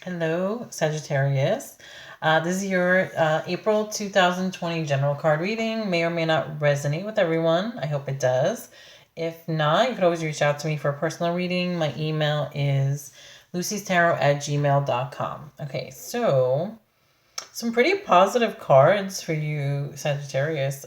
Hello, Sagittarius. This is your April 2020 general card reading. May or may not resonate with everyone. I hope it does. If not, you could always reach out to me for a personal reading. My email is lucystarot@gmail.com. Okay, so some pretty positive cards for you, Sagittarius.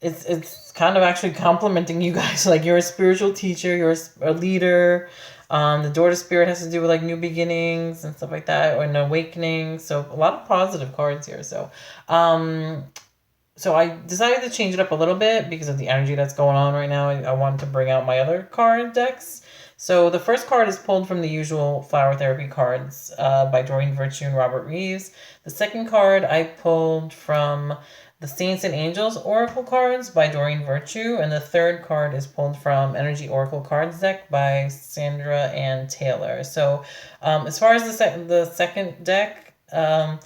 It's kind of actually complimenting you guys. Like, you're a spiritual teacher, you're a leader. The door to spirit has to do with like new beginnings and stuff like that, or an awakening. So a lot of positive cards here. Um, so I decided to change it up a little bit because of the energy that's going on right now. I wanted to bring out my other card decks. So the first card is pulled from the usual flower therapy cards by Doreen Virtue and Robert Reeves. The second card I pulled from the Saints and Angels Oracle cards by Doreen Virtue, and the third card is pulled from Energy Oracle Cards deck by Sandra Ann Taylor. So as far as the second deck, I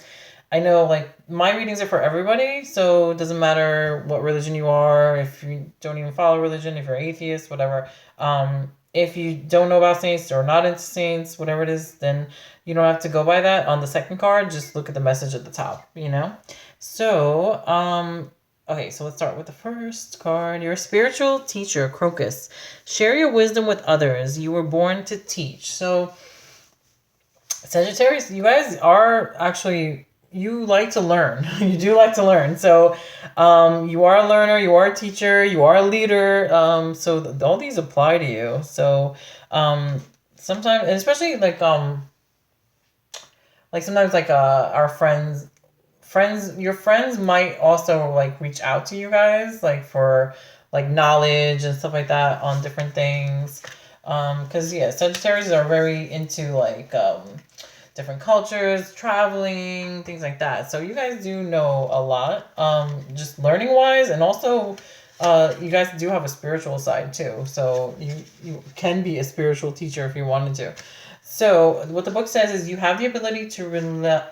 know like my readings are for everybody, so it doesn't matter what religion you are, if you don't even follow religion, if you're atheist, whatever. If you don't know about saints or not into saints, whatever it is, then you don't have to go by that. On the second card, just look at the message at the top, you know? So, okay, so let's start with the first card. You're a spiritual teacher, Crocus. Share your wisdom with others. You were born to teach. So, Sagittarius, you guys are actually, you like to learn. You do like to learn. So, you are a learner, you are a teacher, you are a leader. So all these apply to you. So, sometimes, and especially like sometimes our friends, your friends might also like reach out to you guys like for like knowledge and stuff like that on different things. Because yeah, Sagittarius are very into like different cultures, traveling, things like that. So you guys do know a lot, just learning wise, and also you guys do have a spiritual side too. So you can be a spiritual teacher if you wanted to. So what the book says is you have the ability to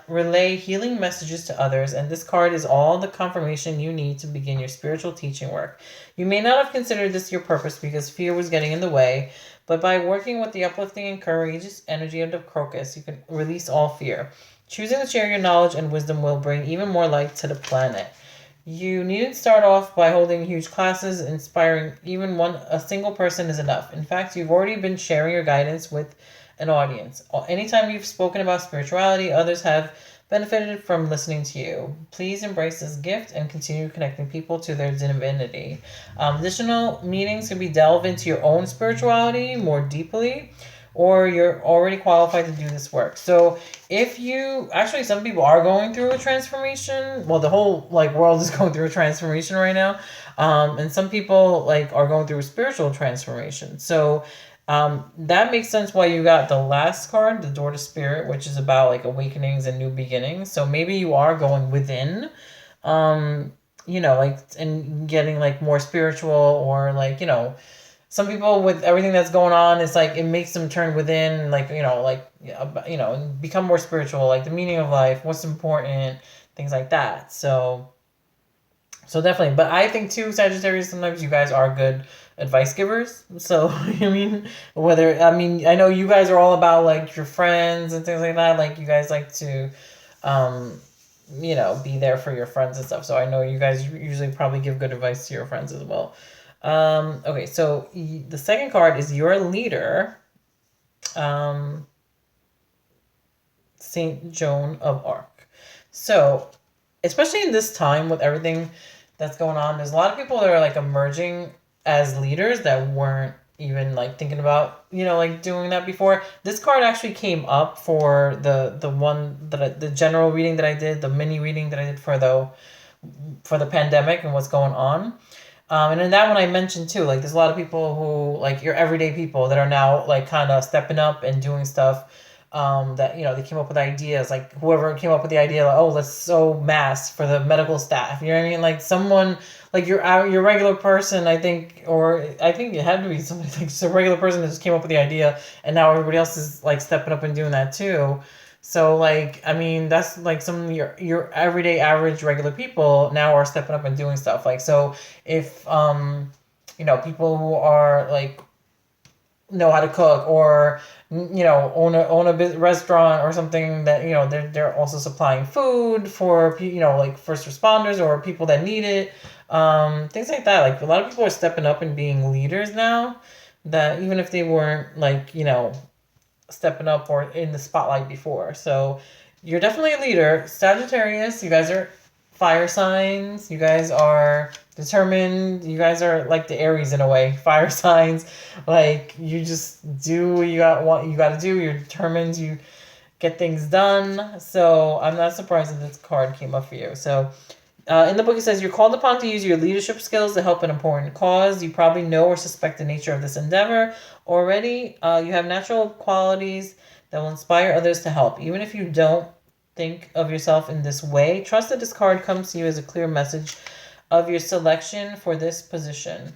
relay healing messages to others, and this card is all the confirmation you need to begin your spiritual teaching work. You may not have considered this your purpose because fear was getting in the way, but by working with the uplifting and courageous energy of the Crocus, you can release all fear. Choosing to share your knowledge and wisdom will bring even more light to the planet. You needn't start off by holding huge classes. Inspiring even a single person is enough. In fact, you've already been sharing your guidance with an audience. Anytime you've spoken about spirituality, others have benefited from listening to you. Please embrace this gift and continue connecting people to their divinity. Additional meetings can be delve into your own spirituality more deeply, or you're already qualified to do this work. So if you actually, some people are going through a transformation. Well, the whole like world is going through a transformation right now. And some people like are going through a spiritual transformation. So that makes sense why you got the last card, the Door to Spirit, which is about like awakenings and new beginnings. So maybe you are going within, like and getting like more spiritual, or like, some people with everything that's going on, it's like it makes them turn within, like, and become more spiritual, like the meaning of life, what's important, things like that. So definitely, but I think too, Sagittarius, sometimes you guys are good advice givers. So I know you guys are all about like your friends and things like that. Like you guys like to, be there for your friends and stuff. So I know you guys usually probably give good advice to your friends as well. Okay, so the second card is your leader, Saint Joan of Arc. So, especially in this time with everything that's going on, there's a lot of people that are like emerging as leaders that weren't even like thinking about like doing that before. This card actually came up for the one the general reading that I did, the mini reading that I did for the pandemic and what's going on. And in that one I mentioned too, like there's a lot of people who like your everyday people that are now like kind of stepping up and doing stuff. That they came up with ideas, like whoever came up with the idea, like, oh, let's sew masks for the medical staff. You know what I mean? Like someone like your regular person, I think, or I think it had to be somebody like just a regular person that just came up with the idea, and now everybody else is like stepping up and doing that too. So like, I mean, that's like some of your everyday average regular people now are stepping up and doing stuff. Like, so if people who are know how to cook, or own a restaurant or something, that they're also supplying food for like first responders or people that need it, things like that. Like a lot of people are stepping up and being leaders now, that even if they weren't like stepping up or in the spotlight before. So you're definitely a leader. Sagittarius, you guys are fire signs. You guys are determined. You guys are like the Aries in a way. Fire signs. Like you just do what you got to do. You're determined. You get things done. So I'm not surprised that this card came up for you. So in the book, it says you're called upon to use your leadership skills to help an important cause. You probably know or suspect the nature of this endeavor already. You have natural qualities that will inspire others to help. Even if you don't think of yourself in this way, trust that this card comes to you as a clear message of your selection for this position.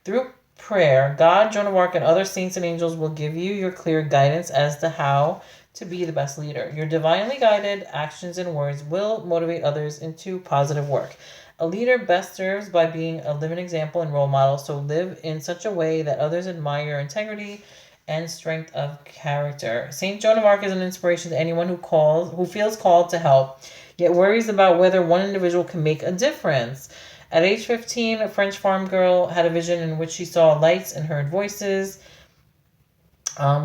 Through prayer, God, Joan of Arc, and other saints and angels will give you your clear guidance as to how to be the best leader. Your divinely guided actions and words will motivate others into positive work. A leader best serves by being a living example and role model, so live in such a way that others admire your integrity and strength of character. Saint Joan of Arc is an inspiration to anyone who feels called to help, yet worries about whether one individual can make a difference. At age 15, a French farm girl had a vision in which she saw lights and heard voices,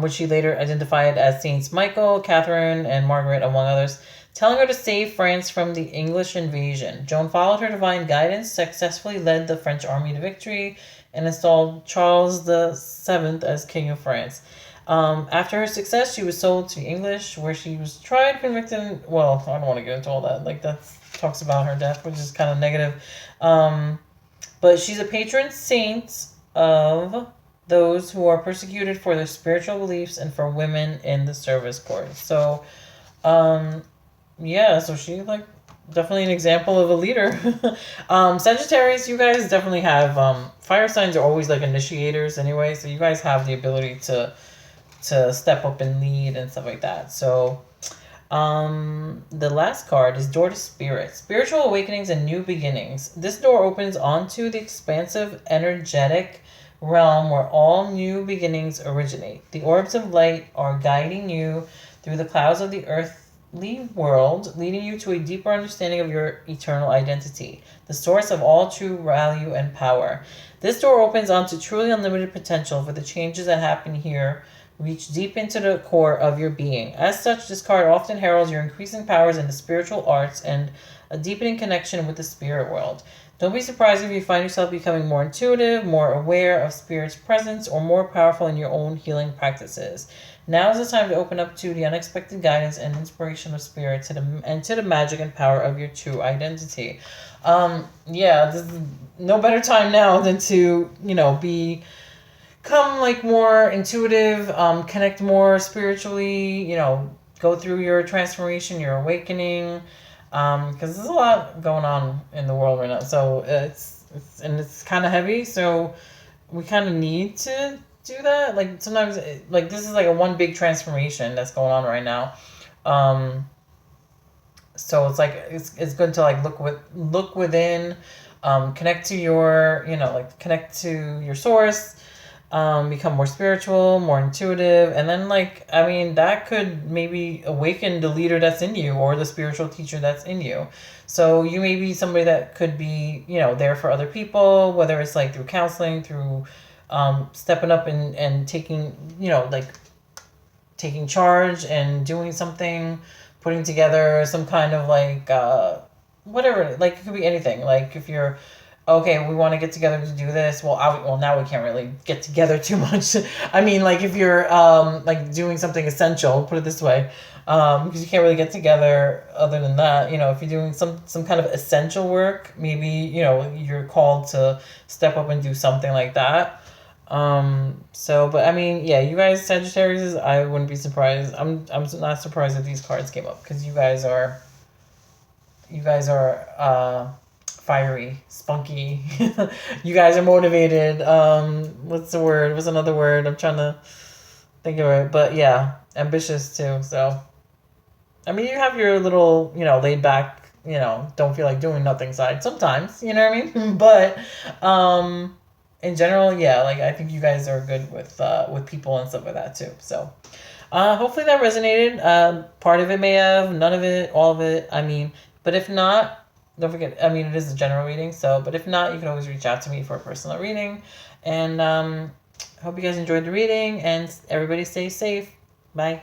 which she later identified as Saints Michael, Catherine, and Margaret, among others, telling her to save France from the English invasion. Joan followed her divine guidance, successfully led the French army to victory, and installed Charles VII as King of France. After her success, she was sold to the English, where she was tried, convicted. Well, I don't want to get into all that. Like, that talks about her death, which is kind of negative. But she's a patron saint of those who are persecuted for their spiritual beliefs and for women in the service corps. So, yeah, so she's like definitely an example of a leader. Sagittarius, you guys definitely have fire signs are always like initiators anyway, so you guys have the ability to step up and lead and stuff like that. So, the last card is Door to Spirit. Spiritual awakenings and new beginnings. This door opens onto the expansive, energetic realm where all new beginnings originate. The orbs of light are guiding you through the clouds of the earthly world, leading you to a deeper understanding of your eternal identity, the source of all true value and power. This door opens onto truly unlimited potential, for the changes that happen here reach deep into the core of your being. As such, this card often heralds your increasing powers in the spiritual arts and a deepening connection with the spirit world. Don't be surprised if you find yourself becoming more intuitive, more aware of Spirit's presence, or more powerful in your own healing practices. Now is the time to open up to the unexpected guidance and inspiration of Spirit to the magic and power of your true identity. Yeah, this is no better time now than to, become like more intuitive, connect more spiritually, go through your transformation, your awakening, because there's a lot going on in the world right now. So it's kind of heavy. So we kind of need to do that. Like sometimes, like this is like a one big transformation that's going on right now. So it's like it's good to like look within, connect to your connect to your source. Become more spiritual, more intuitive, and then that could maybe awaken the leader that's in you or the spiritual teacher that's in you. So you may be somebody that could be there for other people, whether it's like through counseling, through stepping up and taking taking charge and doing something, putting together some kind of whatever, like it could be anything. Like if you're okay, we want to get together to do this. Well, now we can't really get together too much. I mean, like if you're doing something essential, put it this way, because you can't really get together other than that. If you're doing some kind of essential work, maybe you're called to step up and do something like that. But I mean, yeah, you guys Sagittarius, I wouldn't be surprised. I'm not surprised that these cards came up, because you guys are fiery, spunky. You guys are motivated. What's the word? What's another word? I'm trying to think of it. But yeah, ambitious too. So, I mean, you have your little, laid back, don't feel like doing nothing side sometimes. You know what I mean? But, in general, yeah, like I think you guys are good with people and stuff like that too. So hopefully that resonated. Part of it may have, none of it, all of it. I mean, but if not, don't forget. I mean, it is a general reading. So, but if not, you can always reach out to me for a personal reading. And I hope you guys enjoyed the reading, and everybody stay safe. Bye.